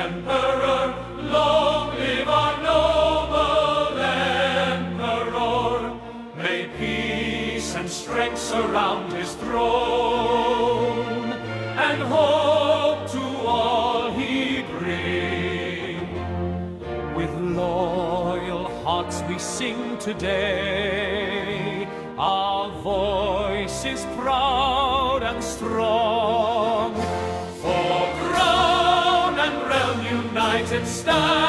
Emperor, long live our noble Emperor. May peace and strength surround his throne, and hope to all he bring. With loyal hearts we sing today, our voice is proud and strong. For crown and realm united stand.